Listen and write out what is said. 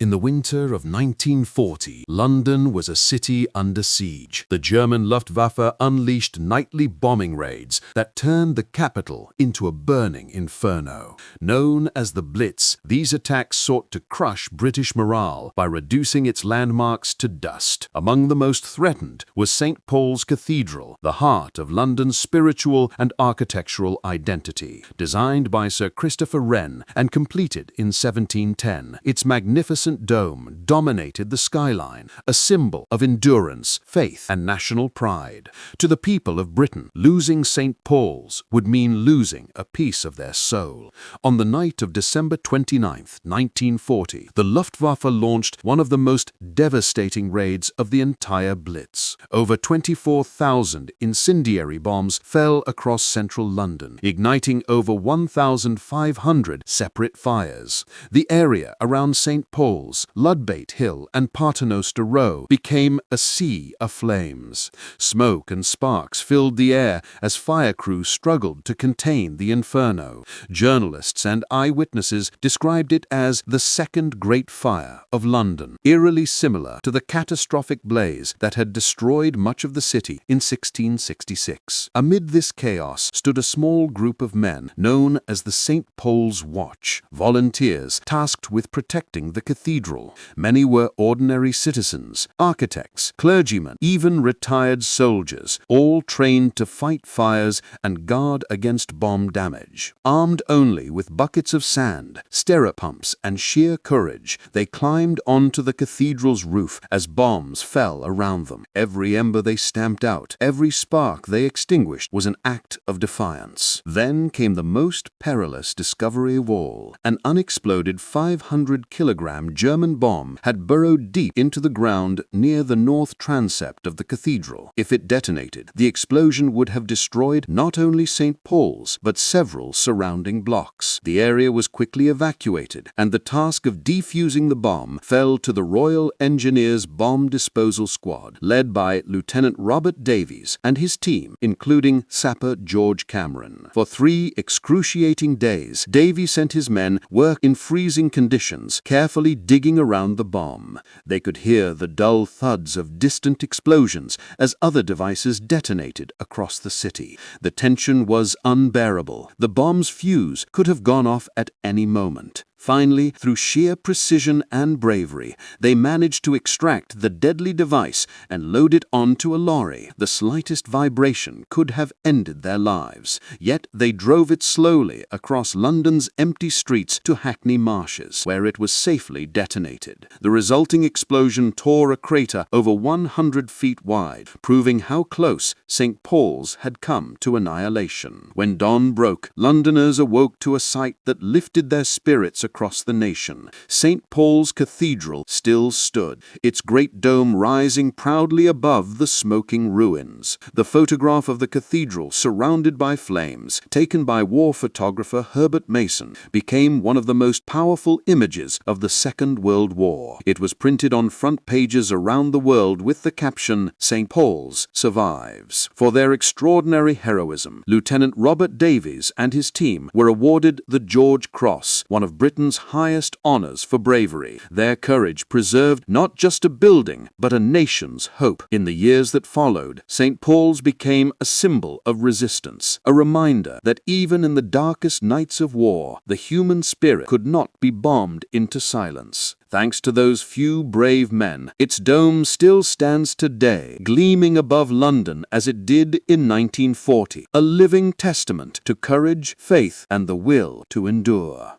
In the winter of 1940, London was a city under siege. The German Luftwaffe unleashed nightly bombing raids that turned the capital into a burning inferno. Known as the Blitz, these attacks sought to crush British morale by reducing its landmarks to dust. Among the most threatened was St. Paul's Cathedral, the heart of London's spiritual and architectural identity. Designed by Sir Christopher Wren and completed in 1710, its magnificent dome dominated the skyline, a symbol of endurance, faith, and national pride. To the people of Britain, losing St. Paul's would mean losing a piece of their soul. On the night of December 29, 1940, the Luftwaffe launched one of the most devastating raids of the entire Blitz. Over 24,000 incendiary bombs fell across central London, igniting over 1,500 separate fires. The area around St. Paul's, Ludgate Hill, and Paternoster Row became a sea of flames. Smoke and sparks filled the air as fire crews struggled to contain the inferno. Journalists and eyewitnesses described it as the second Great Fire of London, eerily similar to the catastrophic blaze that had destroyed much of the city in 1666. Amid this chaos stood a small group of men known as the St. Paul's Watch, volunteers tasked with protecting the cathedral. Many were ordinary citizens, architects, clergymen, even retired soldiers, all trained to fight fires and guard against bomb damage. Armed only with buckets of sand, stirrup pumps, and sheer courage, they climbed onto the cathedral's roof as bombs fell around them. Every ember they stamped out, every spark they extinguished was an act of defiance. Then came the most perilous discovery of all. An unexploded 500-kilogram German bomb had burrowed deep into the ground near the north transept of the cathedral. If it detonated, the explosion would have destroyed not only St. Paul's, but several surrounding blocks. The area was quickly evacuated, and the task of defusing the bomb fell to the Royal Engineers Bomb Disposal Squad, led by Lieutenant Robert Davies and his team, including sapper George Cameron. For 3 excruciating days, Davies and his men worked in freezing conditions, carefully digging around the bomb. They could hear the dull thuds of distant explosions as other devices detonated across the city. The tension was unbearable. The bomb's fuse could have gone off at any moment. Finally, through sheer precision and bravery, they managed to extract the deadly device and load it onto a lorry. The slightest vibration could have ended their lives, yet they drove it slowly across London's empty streets to Hackney Marshes, where it was safely detonated. The resulting explosion tore a crater over 100 feet wide, proving how close St. Paul's had come to annihilation. When dawn broke, Londoners awoke to a sight that lifted their spirits across the nation. St. Paul's Cathedral still stood, its great dome rising proudly above the smoking ruins. The photograph of the cathedral surrounded by flames, taken by war photographer Herbert Mason, became one of the most powerful images of the Second World War. It was printed on front pages around the world with the caption, "St. Paul's survives." For their extraordinary heroism, Lieutenant Robert Davies and his team were awarded the George Cross, one of Britain's highest honors for bravery. Their courage preserved not just a building, but a nation's hope. In the years that followed, St. Paul's became a symbol of resistance, a reminder that even in the darkest nights of war, the human spirit could not be bombed into silence. Thanks to those few brave men, its dome still stands today, gleaming above London as it did in 1940, a living testament to courage, faith, and the will to endure.